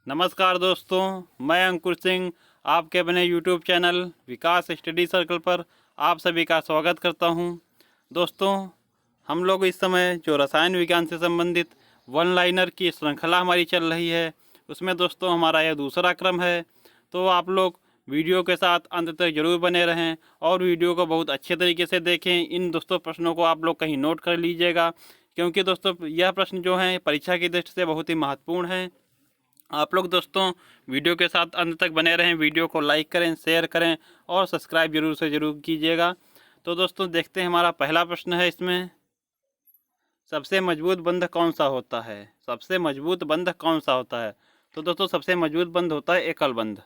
नमस्कार दोस्तों, मैं अंकुर सिंह आपके अपने यूट्यूब चैनल विकास स्टडी सर्कल पर आप सभी का स्वागत करता हूं। दोस्तों, हम लोग इस समय जो रसायन विज्ञान से संबंधित वन लाइनर की श्रृंखला हमारी चल रही है, उसमें दोस्तों हमारा यह दूसरा क्रम है। तो आप लोग वीडियो के साथ अंत तक जरूर बने रहें और वीडियो को बहुत अच्छे तरीके से देखें। इन दोस्तों प्रश्नों को आप लोग कहीं नोट कर लीजिएगा, क्योंकि दोस्तों यह प्रश्न जो हैं परीक्षा की दृष्टि से बहुत ही महत्वपूर्ण हैं। आप लोग दोस्तों वीडियो के साथ अंत तक बने रहें, वीडियो को लाइक करें, शेयर करें और सब्सक्राइब जरूर से ज़रूर कीजिएगा। तो दोस्तों देखते हैं, हमारा पहला प्रश्न है इसमें, सबसे मजबूत बंध कौन सा होता है? सबसे मजबूत बंध कौन सा होता है? तो दोस्तों सबसे मजबूत बंध होता है एकल बंध।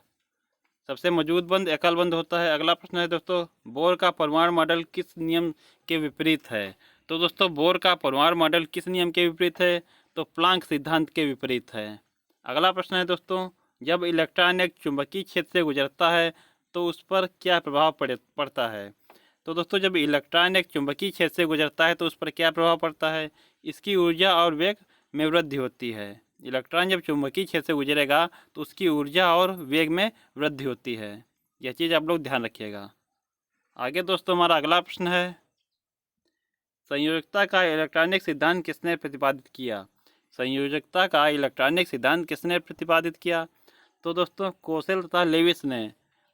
सबसे मजबूत बंध एकल बंध होता है। अगला प्रश्न है दोस्तों, बोर का परमाणु मॉडल किस नियम के विपरीत है? तो दोस्तों बोर का परमाणु मॉडल किस नियम के विपरीत है? तो प्लांक सिद्धांत के विपरीत है। अगला प्रश्न है दोस्तों, जब इलेक्ट्रॉन एक चुंबकीय क्षेत्र से गुजरता है तो उस पर क्या प्रभाव पड़ता है? तो दोस्तों जब इलेक्ट्रॉन एक चुंबकीय क्षेत्र से गुजरता है तो उस पर क्या प्रभाव पड़ता है? इसकी ऊर्जा और वेग में वृद्धि होती है। इलेक्ट्रॉन जब चुंबकीय क्षेत्र से गुजरेगा तो उसकी ऊर्जा और वेग में वृद्धि होती है। यह चीज़ आप लोग ध्यान रखिएगा। आगे दोस्तों हमारा अगला प्रश्न है, संयोजकता का इलेक्ट्रॉनिक सिद्धांत किसने प्रतिपादित किया? संयोजकता का इलेक्ट्रॉनिक सिद्धांत किसने प्रतिपादित किया? तो दोस्तों कोसेल तथा लेविस ने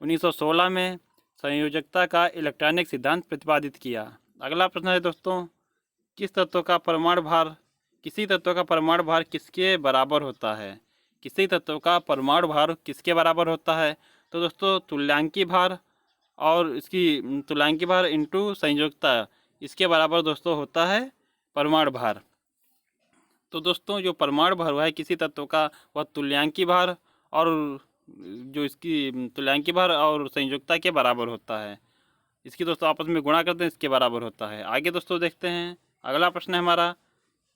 1916 में संयोजकता का इलेक्ट्रॉनिक सिद्धांत प्रतिपादित किया। अगला प्रश्न है दोस्तों, किस तत्व का परमाणु भार किसी तत्व का परमाणु भार किसके बराबर होता है? किसी तत्व का परमाणु भार किसके बराबर होता है? तो दोस्तों तुल्यांकी भार और इसकी तुल्यांकी भार इंटू संयोजकता, इसके बराबर दोस्तों होता है परमाणु भार। तो दोस्तों जो परमाणु भार है किसी तत्व का, वह तुल्यांकी भार और जो इसकी तुल्यांकी भार और संयोजकता के बराबर होता है। इसकी दोस्तों आपस में गुणा करते हैं, इसके बराबर होता है। आगे दोस्तों देखते हैं, अगला प्रश्न है हमारा,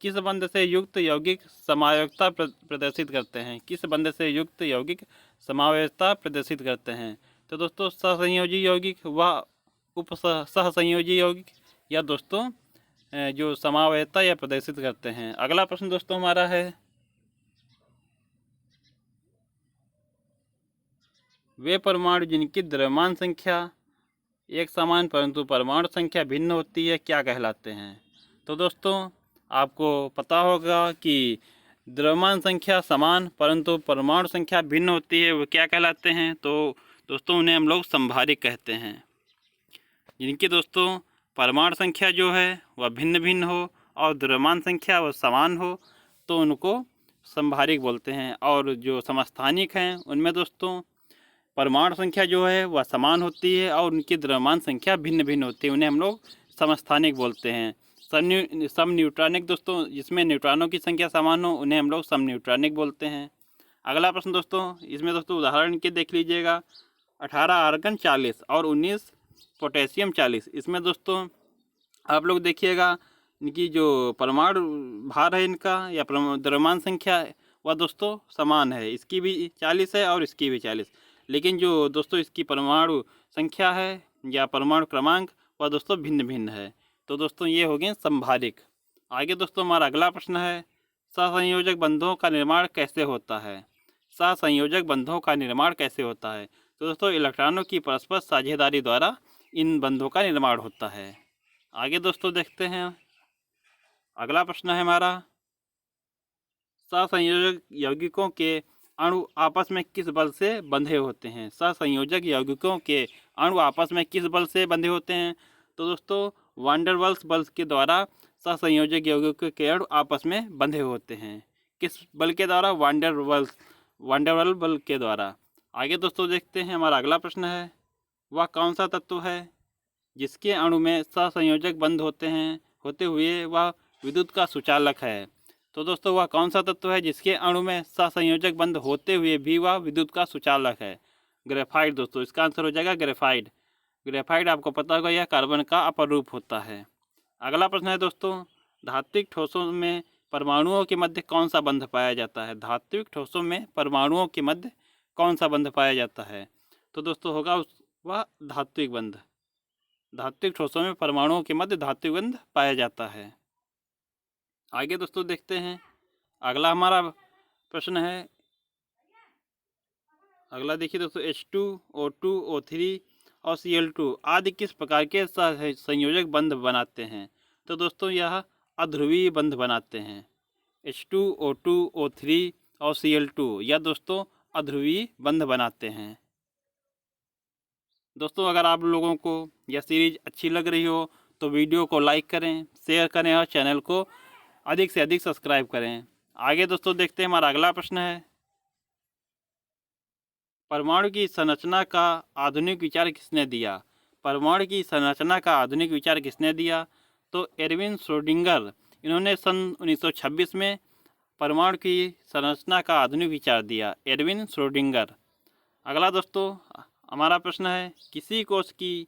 किस बंध से युक्त यौगिक समावयवता प्रदर्शित करते हैं? किस बंध से युक्त यौगिक समावयवता प्रदर्शित करते हैं? तो दोस्तों सहसंयोजी यौगिक व उप सहसंयोजी यौगिक, या दोस्तों जो समावयवता या प्रदर्शित करते हैं। अगला प्रश्न दोस्तों हमारा है, वे परमाणु जिनकी द्रव्यमान संख्या एक समान परंतु परमाणु संख्या भिन्न होती है क्या कहलाते हैं? तो दोस्तों आपको पता होगा कि द्रव्यमान संख्या समान परंतु परमाणु संख्या भिन्न होती है, वो क्या कहलाते हैं? तो दोस्तों उन्हें हम लोग संभारिक कहते हैं। जिनकी दोस्तों परमाणु संख्या जो है वह भिन्न भिन्न हो और द्रव्यमान संख्या वह समान हो तो उनको संभारिक बोलते हैं। और जो समस्थानिक हैं उनमें दोस्तों परमाणु संख्या जो है वह समान होती है और उनकी द्रव्यमान संख्या भिन्न भिन्न होती है, उन्हें हम लोग समस्थानिक बोलते हैं। सम न्यूट्रॉनिक दोस्तों, जिसमें न्यूट्रॉनों की संख्या समान हो, उन्हें हम लोग सम न्यूट्रॉनिक बोलते हैं। अगला प्रश्न दोस्तों, इसमें दोस्तों उदाहरण के देख लीजिएगा, 18 आर्गन 40 और 19 पोटेशियम 40। इसमें दोस्तों आप लोग देखिएगा, इनकी जो परमाणु भार है इनका या द्रव्यमान संख्या है वह दोस्तों समान है। इसकी भी 40 है और इसकी भी 40, लेकिन जो दोस्तों इसकी परमाणु संख्या है या परमाणु क्रमांक वह दोस्तों भिन्न भिन्न है। तो दोस्तों ये हो गए संभारिक। आगे दोस्तों हमारा अगला प्रश्न है, सहसंयोजक बंधों का निर्माण कैसे होता है? सहसंयोजक बंधों का निर्माण कैसे होता है? तो दोस्तों इलेक्ट्रॉनों की परस्पर साझेदारी द्वारा इन बंधों का निर्माण होता है। आगे दोस्तों देखते हैं, अगला प्रश्न है हमारा, सहसंयोजक यौगिकों के अणु आपस में किस बल से बंधे होते हैं? सहसंयोजक यौगिकों के अणु आपस में किस बल से बंधे होते हैं? तो दोस्तों वान डेर वाल्स बल के द्वारा सहसंयोजक यौगिकों के अणु आपस में बंधे होते हैं। किस बल के द्वारा? वान डेर वाल्स बल के द्वारा। आगे दोस्तों देखते हैं, हमारा अगला प्रश्न है, वह कौन सा तत्व है जिसके अणु में सहसंयोजक बंध होते हुए वह विद्युत का सुचालक है? तो दोस्तों वह कौन सा तत्व है जिसके अणु में सहसंयोजक बंध होते हुए भी वह विद्युत का सुचालक है? ग्रेफाइट दोस्तों, इसका आंसर हो जाएगा ग्रेफाइट। ग्रेफाइट आपको पता होगा यह कार्बन का अपर रूप होता है। अगला प्रश्न है दोस्तों, धात्विक ठोसों में परमाणुओं के मध्य कौन सा बंध पाया जाता है? धात्विक ठोसों में परमाणुओं के मध्य कौन सा बंध पाया जाता है? तो दोस्तों होगा वह धात्विक बंध। धात्विक ठोसों में परमाणुओं के मध्य धात्विक बंध पाया जाता है। आगे दोस्तों देखते हैं, अगला हमारा प्रश्न है, अगला देखिए दोस्तों, H2O2 O3 और Cl2 आदि किस प्रकार के संयोजक बंध बनाते हैं? तो दोस्तों यह अध्रुवीय बंध बनाते हैं। H2O2 O3 और Cl2 यह दोस्तों अध्रुवीय बंध बनाते हैं। दोस्तों अगर आप लोगों को यह सीरीज अच्छी लग रही हो तो वीडियो को लाइक करें, शेयर करें और चैनल को अधिक से अधिक सब्सक्राइब करें। आगे दोस्तों देखते हैं, हमारा अगला प्रश्न है, परमाणु की संरचना का आधुनिक विचार किसने दिया? परमाणु की संरचना का आधुनिक विचार किसने दिया? तो एरविन श्रोडिंगर, इन्होंने सन 1926 में परमाणु की संरचना का आधुनिक विचार दिया, एरविन श्रोडिंगर। अगला दोस्तों हमारा प्रश्न है, किसी कोश की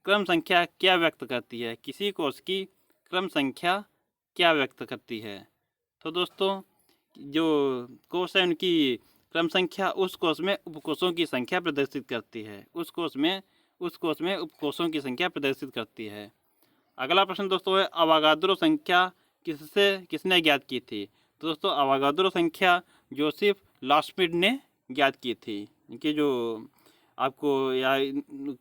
क्रम संख्या क्या व्यक्त करती है? किसी कोश की क्रम संख्या क्या व्यक्त करती है? तो दोस्तों जो कोश है उनकी क्रम संख्या उस कोश में उपकोषों की संख्या प्रदर्शित करती है। उस कोश में उपकोषों की संख्या प्रदर्शित करती है। अगला प्रश्न दोस्तों है, अवागाद्रो संख्या किसने ज्ञात की थी? तो दोस्तों अवागाद्रो संख्या जोसेफ लास्मिड ने ज्ञात की थी। इनके जो आपको या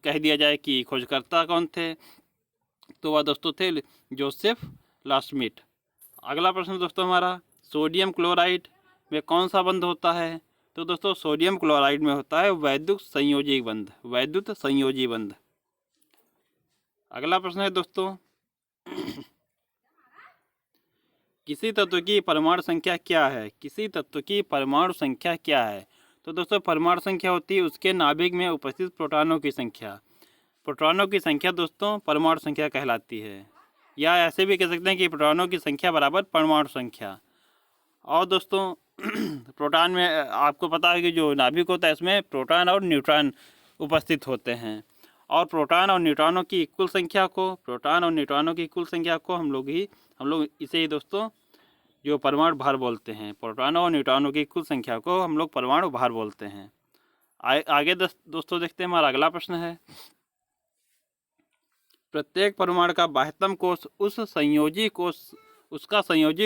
कह दिया जाए कि खोजकर्ता कौन थे, तो वह दोस्तों थे जोसेफ लास्मिड। अगला प्रश्न दोस्तों हमारा, सोडियम क्लोराइड में कौन सा बंध होता है? तो दोस्तों सोडियम क्लोराइड में होता है वैद्युत संयोजी बंध, वैद्युत संयोजी बंध। अगला प्रश्न है दोस्तों, किसी तत्व की परमाणु संख्या क्या है? किसी तत्व की परमाणु संख्या क्या है? तो दोस्तों परमाणु संख्या होती है उसके नाभिक में उपस्थित प्रोटॉनों की संख्या। प्रोटॉनों की संख्या दोस्तों परमाणु संख्या कहलाती है, या ऐसे भी कह सकते हैं कि प्रोटॉनों की संख्या बराबर परमाणु संख्या। और दोस्तों प्रोटॉन में आपको पता है कि जो नाभिक होता है इसमें प्रोटॉन और न्यूट्रॉन उपस्थित होते हैं, और प्रोटॉन और न्यूट्रॉनों की कुल संख्या को हम लोग इसे ही दोस्तों जो परमाणु भार बोलते हैं। प्रोटॉनों और न्यूट्रॉनों की कुल संख्या को हम लोग परमाणु भार बोलते हैं। आगे दोस्तों देखते हैं, हमारा अगला प्रश्न है, प्रत्येक परमाणु का बाह्यतम कोश उसका संयोजी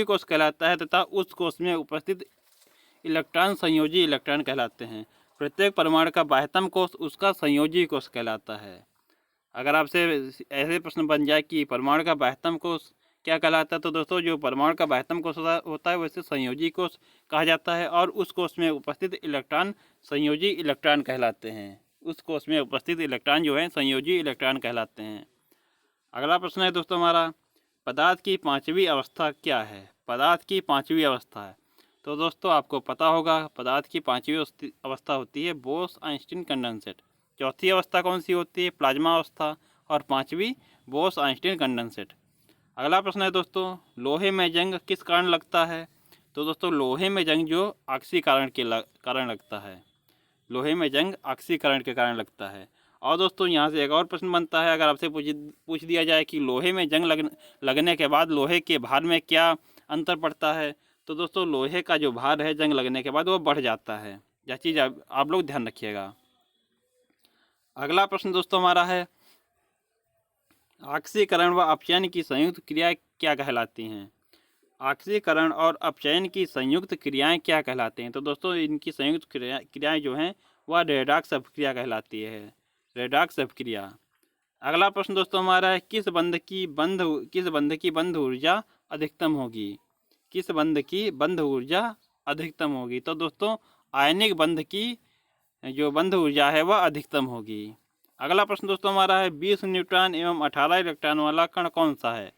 कोश कहलाता है तथा उस कोश में उपस्थित इलेक्ट्रॉन संयोजी इलेक्ट्रॉन कहलाते हैं। प्रत्येक परमाणु का बाह्यतम कोश उसका संयोजी कोश कहलाता है। अगर आपसे ऐसे प्रश्न बन जाए कि परमाणु का बाह्यतम कोश क्या कहलाता है, तो दोस्तों जो परमाणु का बाह्यतम कोश होता है वैसे संयोजी कोश कहा जाता है, और उस कोश में उपस्थित इलेक्ट्रॉन संयोजी इलेक्ट्रॉन कहलाते हैं। उस कोश में उपस्थित इलेक्ट्रॉन जो है संयोजी इलेक्ट्रॉन कहलाते हैं। अगला प्रश्न है दोस्तों हमारा, पदार्थ की पांचवी अवस्था क्या है? पदार्थ की पांचवी अवस्था है, तो दोस्तों आपको पता होगा पदार्थ की पांचवी अवस्था होती है बोस-आइंस्टीन कंडेंसेट। चौथी अवस्था कौन सी होती है? प्लाज्मा अवस्था। और पांचवी बोस-आइंस्टीन कंडेंसेट। अगला प्रश्न है दोस्तों, लोहे में जंग किस कारण लगता है? तो दोस्तों लोहे में जंग जो ऑक्सीकरण के कारण लगता है, लोहे में जंग ऑक्सीकरण के कारण लगता है। और दोस्तों यहाँ से एक और प्रश्न बनता है, अगर आपसे पूछ दिया जाए कि लोहे में जंग लगने के बाद लोहे के भार में क्या अंतर पड़ता है, तो दोस्तों लोहे का जो भार है जंग लगने के बाद वो बढ़ जाता है। यह चीज़ आप लोग ध्यान रखिएगा। अगला प्रश्न दोस्तों हमारा है, ऑक्सीकरण व अपचयन की संयुक्त क्रिया क्या कहलाती हैं? ऑक्सीकरण और अपचयन की संयुक्त क्रियाएं क्या कहलाती हैं? तो दोस्तों इनकी संयुक्त क्रियाएं जो हैं वह रेडॉक्स अपक्रिया कहलाती है, रेडॉक्स अपक्रिया। अगला प्रश्न दोस्तों हमारा है, किस बंध की बंध ऊर्जा अधिकतम होगी? किस बंध की बंध ऊर्जा अधिकतम होगी? तो दोस्तों आयनिक बंध की जो बंध ऊर्जा है वह अधिकतम होगी। अगला प्रश्न दोस्तों हमारा है, 20 न्यूट्रॉन एवं 18 इलेक्ट्रॉन वाला कण कौन सा है?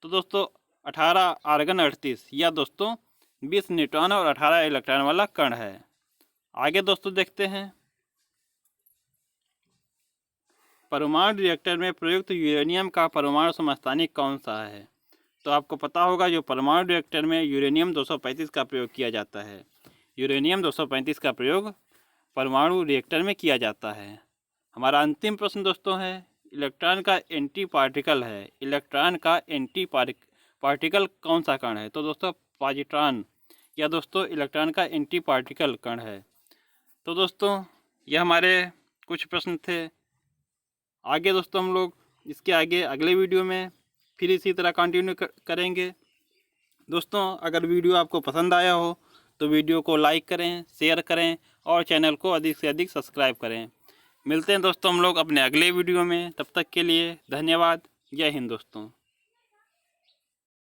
तो दोस्तों 18 आर्गन 38 या दोस्तों 20 न्यूट्रॉन और 18 इलेक्ट्रॉन वाला कण है। आगे दोस्तों देखते हैं, परमाणु रिएक्टर में प्रयुक्त यूरेनियम का परमाणु समस्थानिक कौन सा है? तो आपको पता होगा जो परमाणु रिएक्टर में यूरेनियम 235 का प्रयोग किया जाता है। यूरेनियम 235 का प्रयोग परमाणु रिएक्टर में किया जाता है। हमारा अंतिम प्रश्न दोस्तों है, इलेक्ट्रॉन का एंटी पार्टिकल है, इलेक्ट्रॉन का एंटी पार्टिकल कौन सा कण है? तो दोस्तों पॉजिट्रॉन या दोस्तों इलेक्ट्रॉन का एंटी पार्टिकल कण है। तो दोस्तों यह हमारे कुछ प्रश्न थे। आगे दोस्तों हम लोग इसके आगे अगले वीडियो में फिर इसी तरह कंटिन्यू करेंगे। दोस्तों अगर वीडियो आपको पसंद आया हो तो वीडियो को लाइक करें, शेयर करें और चैनल को अधिक से अधिक सब्सक्राइब करें। मिलते हैं दोस्तों हम लोग अपने अगले वीडियो में, तब तक के लिए धन्यवाद। जय हिंद दोस्तों।